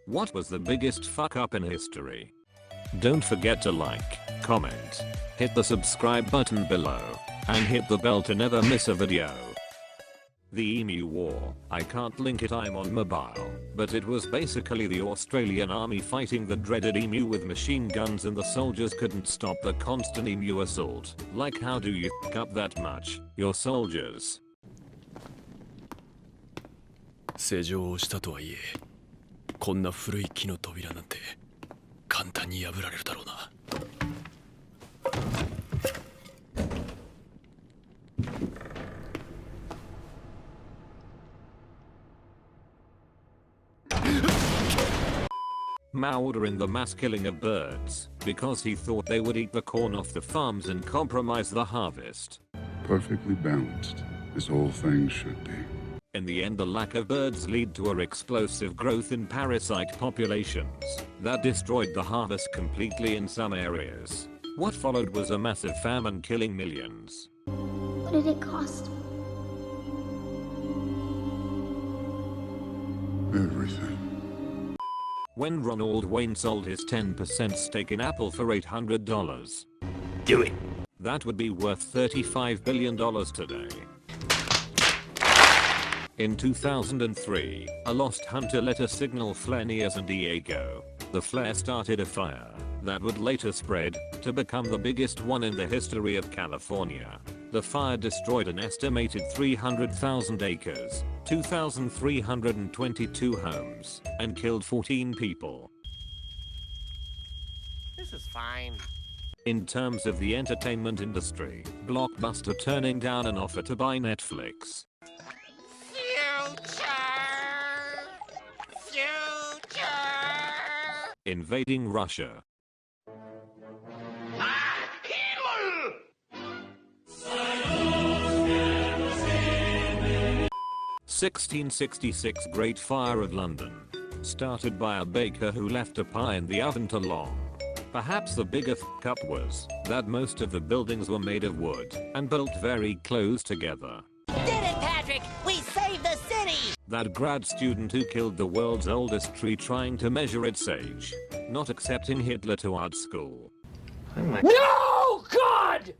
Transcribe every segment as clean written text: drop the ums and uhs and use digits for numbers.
What was the biggest fuck up in history? Don't forget to like, comment, hit the subscribe button below, and hit the bell to never miss a video. The Emu War, I can't link it, I'm on mobile, but it was basically the Australian army fighting the dreaded emu with machine guns, and the soldiers couldn't stop the constant emu assault. Like, how do you fuck up that much? Your soldiers. 施錠をしたとはいえ、こんな古い木の扉なんて簡単に破られるだろうな。Mao ordering the mass killing of birds because he thought they would eat the corn off the farms and compromise the harvest. Perfectly balanced, this whole thing should be. In the end, the lack of birds lead to an explosive growth in parasite populations that destroyed the harvest completely in some areas. What followed was a massive famine killing millions. What did it cost? Everything. When Ronald Wayne sold his 10% stake in Apple for $800. Do it. That would be worth $35 billion today. In 2003, a lost hunter let a signal flare near San Diego. The flare started a fire that would later spread to become the biggest one in the history of California. The fire destroyed an estimated 300,000 acres, 2,322 homes, and killed 14 people. This is fine. In terms of the entertainment industry, Blockbuster turning down an offer to buy Netflix. Future! Invading Russia. 1666 Great Fire of London. Started by a baker who left a pie in the oven too long. Perhaps the bigger fuck-up was that most of the buildings were made of wood and built very close together. Did it, Patrick! We saved the city! That grad student who killed the world's oldest tree trying to measure its age. Not accepting Hitler to art school. No, God!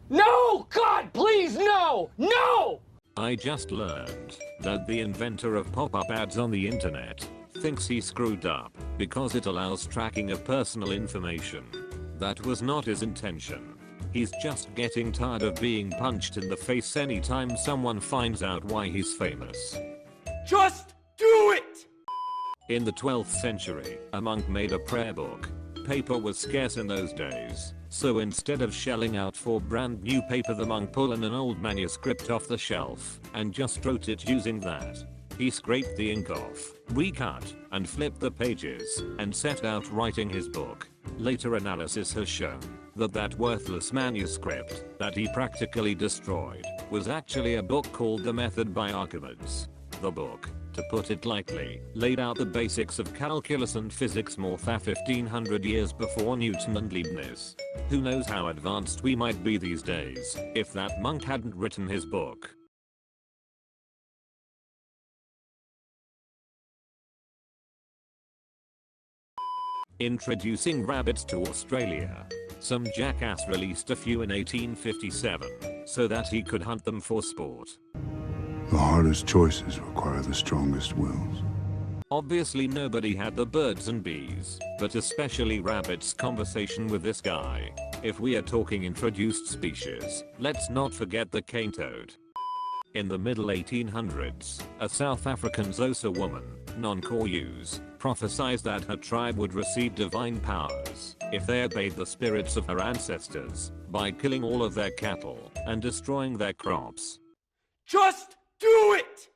No, God, please, no! No! I just learned that the inventor of pop-up ads on the internet thinks he screwed up because it allows tracking of personal information. That was not his intention. He's just getting tired of being punched in the face anytime someone finds out why he's famous. Just do it! In the 12th century, a monk made a prayer book. Paper was scarce in those days, so instead of shelling out for brand new paper, the monk pulled an old manuscript off the shelf and just wrote it using that. He scraped the ink off, recut, and flipped the pages, and set out writing his book. Later analysis has shown that that worthless manuscript that he practically destroyed was actually a book called The Method by Archimedes. The book, to put it lightly, laid out the basics of calculus and physics more than 1500 years before Newton and Leibniz. Who knows how advanced we might be these days if that monk hadn't written his book. Introducing rabbits to Australia. Some jackass released a few in 1857 so that he could hunt them for sport. The hardest choices require the strongest wills. Obviously nobody had the birds and bees, but especially rabbits conversation with this guy. If we are talking introduced species, let's not forget the cane toad. In the middle 1800s, a South African Xhosa woman, non-Koyus, prophesied that her tribe would receive divine powers if they obeyed the spirits of her ancestors by killing all of their cattle and destroying their crops. Just do it!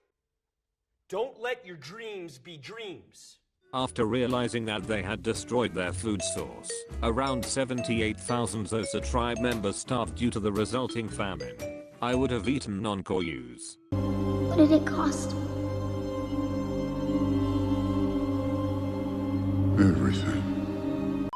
Don't let your dreams be dreams. After realizing that they had destroyed their food source, around 78,000 Xhosa tribe members starved due to the resulting famine. I would have eaten non-Koyus. What did it cost? Everything.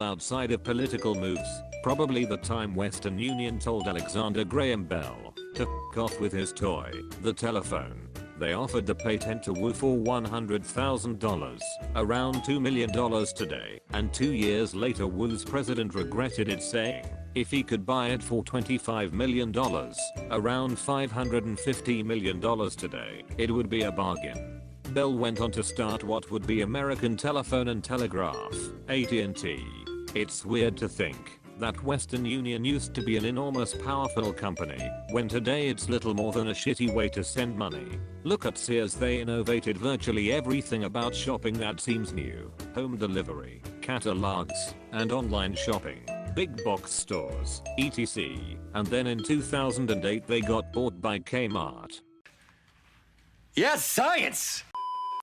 Outside of political moves, probably the time Western Union told Alexander Graham Bell to f*** off with his toy, the telephone. They offered the patent to Wu for $100,000, around $2 million today, and 2 years later Wu's president regretted it, saying if he could buy it for $25 million, around $550 million today, it would be a bargain. Bell went on to start what would be American Telephone and Telegraph, AT&T. It's weird to think that Western Union used to be an enormous powerful company, when today it's little more than a shitty way to send money. Look at Sears, they innovated virtually everything about shopping that seems new. Home delivery, catalogs, and online shopping, big box stores, etc. And then in 2008 they got bought by Kmart. Yes, science!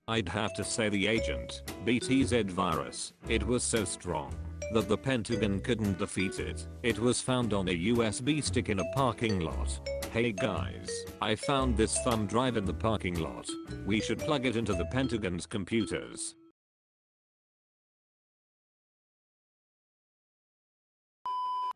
I'd have to say the agent, BTZ virus, it was so strong that the Pentagon couldn't defeat it. It was found on a USB stick in a parking lot. Hey guys, I found this thumb drive in the parking lot. We should plug it into the Pentagon's computers.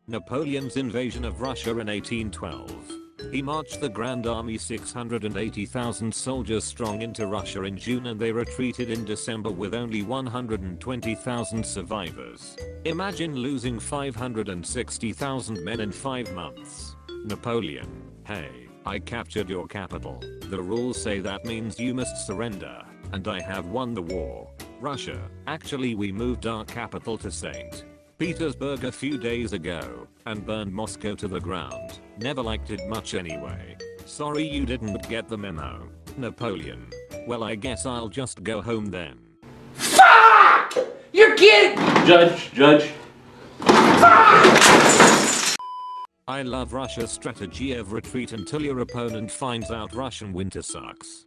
Napoleon's invasion of Russia in 1812. He marched the Grand Army 680,000 soldiers strong into Russia in June, and they retreated in December with only 120,000 survivors. Imagine losing 560,000 men in 5 months. Napoleon, hey, I captured your capital. The rules say that means you must surrender, and I have won the war. Russia, actually we moved our capital to St. Petersburg a few days ago, and burned Moscow to the ground. Never liked it much anyway. Sorry you didn't get the memo, Napoleon. Well, I guess I'll just go home then. Fuck! You're kidding! Judge. I love Russia's strategy of retreat until your opponent finds out Russian winter sucks.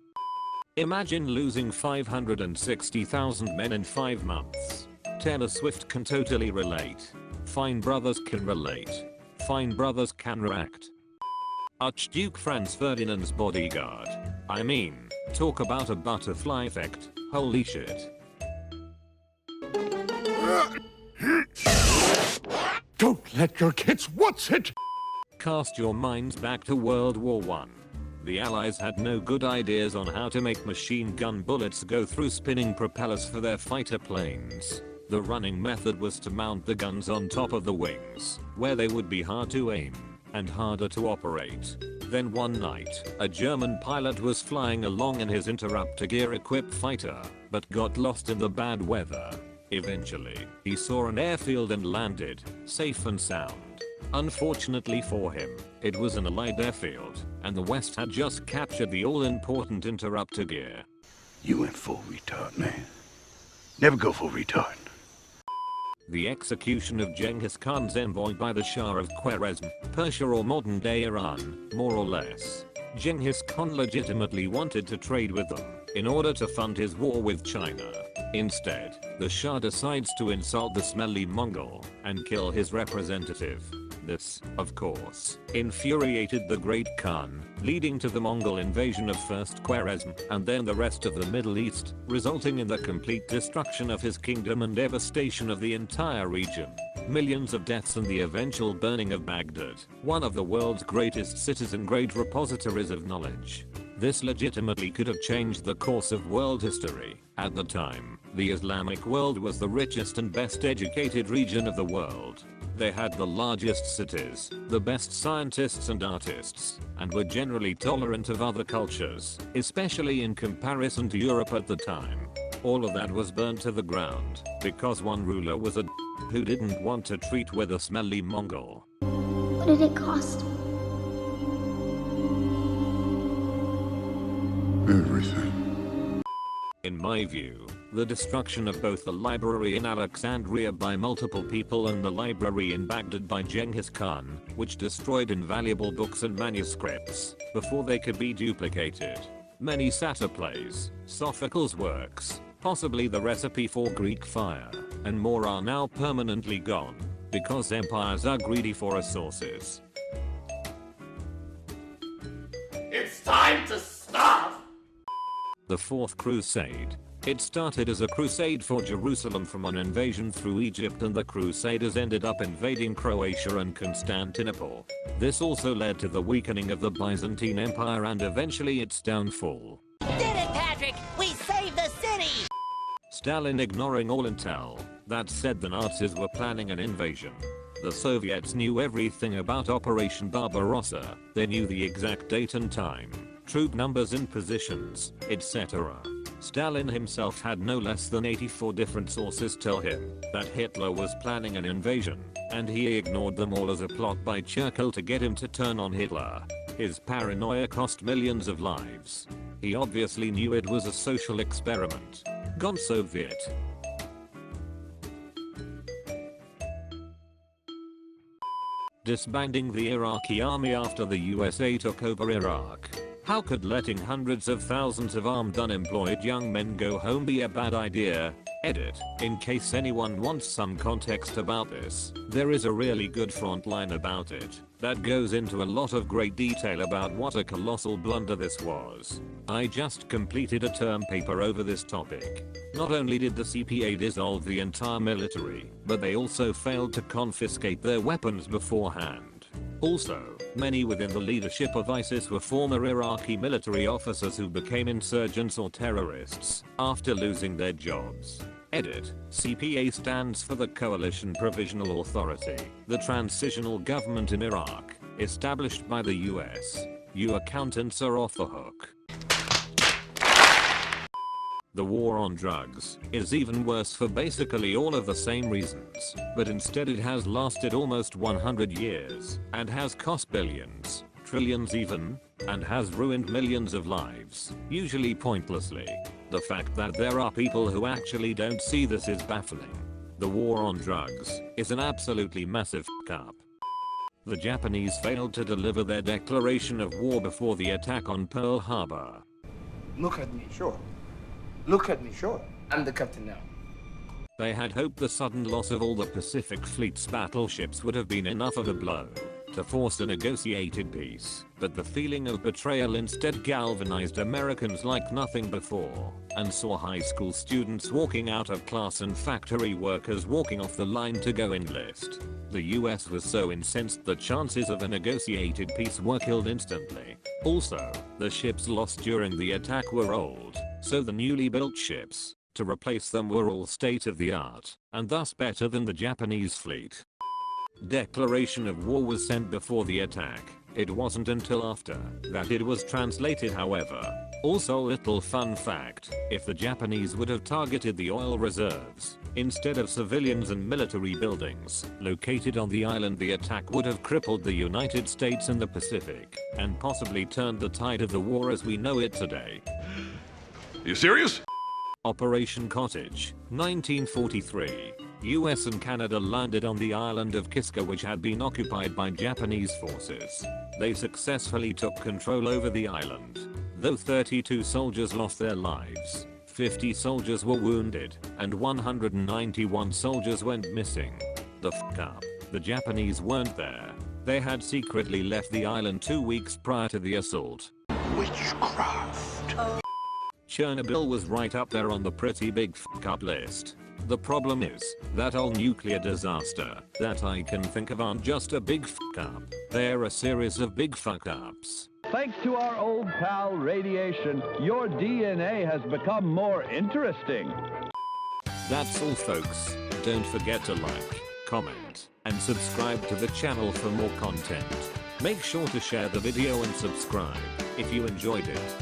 Imagine losing 560,000 men in 5 months. Taylor Swift can totally relate. Fine brothers can relate. Fine brothers can react. Archduke Franz Ferdinand's bodyguard. I mean, talk about a butterfly effect. Holy shit. Don't let your kids watch it! Cast your minds back to World War I. The Allies had no good ideas on how to make machine gun bullets go through spinning propellers for their fighter planes. The running method was to mount the guns on top of the wings, where they would be hard to aim and harder to operate. Then one night, a German pilot was flying along in his interrupter gear equipped fighter, but got lost in the bad weather. Eventually, he saw an airfield and landed, safe and sound. Unfortunately for him, it was an Allied airfield, and the West had just captured the all-important interrupter gear. You went full retard, man. Never go full retard. The execution of Genghis Khan's envoy by the Shah of Khwarezm, Persia or modern-day Iran, more or less. Genghis Khan legitimately wanted to trade with them in order to fund his war with China. Instead, the Shah decides to insult the smelly Mongol and kill his representative. This, of course, infuriated the Great Khan, leading to the Mongol invasion of first Khwarezm and then the rest of the Middle East, resulting in the complete destruction of his kingdom and devastation of the entire region. Millions of deaths and the eventual burning of Baghdad, one of the world's greatest cities and great repositories of knowledge. This legitimately could have changed the course of world history. At the time, the Islamic world was the richest and best educated region of the world. They had the largest cities, the best scientists and artists, and were generally tolerant of other cultures, especially in comparison to Europe at the time. All of that was burnt to the ground, because one ruler was a who didn't want to treat with a smelly Mongol. What did it cost? Everything. In my view, the destruction of both the library in Alexandria by multiple people and the library in Baghdad by Genghis Khan, which destroyed invaluable books and manuscripts before they could be duplicated. Many satyr plays, Sophocles' works, possibly the recipe for Greek fire, and more are now permanently gone, because empires are greedy for resources. It's time to stop! The Fourth Crusade. It started as a crusade for Jerusalem from an invasion through Egypt, and the Crusaders ended up invading Croatia and Constantinople. This also led to the weakening of the Byzantine Empire and eventually its downfall. Stalin ignoring all intel that said the Nazis were planning an invasion. The Soviets knew everything about Operation Barbarossa. They knew the exact date and time, troop numbers and positions, etc. Stalin himself had no less than 84 different sources tell him that Hitler was planning an invasion, and he ignored them all as a plot by Churchill to get him to turn on Hitler. His paranoia cost millions of lives. He obviously knew it was a social experiment. Gone Soviet. Disbanding the Iraqi army after the USA took over Iraq. How could letting hundreds of thousands of armed unemployed young men go home be a bad idea? Edit. In case anyone wants some context about this, there is a really good frontline about it that goes into a lot of great detail about what a colossal blunder this was. I just completed a term paper over this topic. Not only did the CPA dissolve the entire military, but they also failed to confiscate their weapons beforehand. Also, many within the leadership of ISIS were former Iraqi military officers who became insurgents or terrorists after losing their jobs. Edit. CPA stands for the Coalition Provisional Authority, the transitional government in Iraq, established by the US. You accountants are off the hook. The war on drugs is even worse for basically all of the same reasons, but instead it has lasted almost 100 years and has cost billions, trillions even, and has ruined millions of lives, usually pointlessly. The fact that there are people who actually don't see this is baffling. The war on drugs is an absolutely massive f***up. The Japanese failed to deliver their declaration of war before the attack on Pearl Harbor. Look at me, sure. Look at me, sure. I'm the captain now. They had hoped the sudden loss of all the Pacific Fleet's battleships would have been enough of a blow to force a negotiated peace, but the feeling of betrayal instead galvanized Americans like nothing before, and saw high school students walking out of class and factory workers walking off the line to go enlist. The US was so incensed the chances of a negotiated peace were killed instantly. Also, the ships lost during the attack were old, so the newly built ships to replace them were all state of the art, and thus better than the Japanese fleet. Declaration of war was sent before the attack. It wasn't until after that it was translated, however. Also, little fun fact, if the Japanese would have targeted the oil reserves instead of civilians and military buildings located on the island, the attack would have crippled the United States in the Pacific and possibly turned the tide of the war as we know it today. You serious? Operation Cottage, 1943. US and Canada landed on the island of Kiska, which had been occupied by Japanese forces. They successfully took control over the island. Though 32 soldiers lost their lives, 50 soldiers were wounded, and 191 soldiers went missing. The f***up. The Japanese weren't there. They had secretly left the island 2 weeks prior to the assault. Witchcraft. Chernobyl was right up there on the pretty big f***up list. The problem is that all nuclear disaster that I can think of aren't just a big f***up. They're a series of big fuck-ups. Thanks to our old pal radiation, your DNA has become more interesting. That's all, folks. Don't forget to like, comment, and subscribe to the channel for more content. Make sure to share the video and subscribe if you enjoyed it.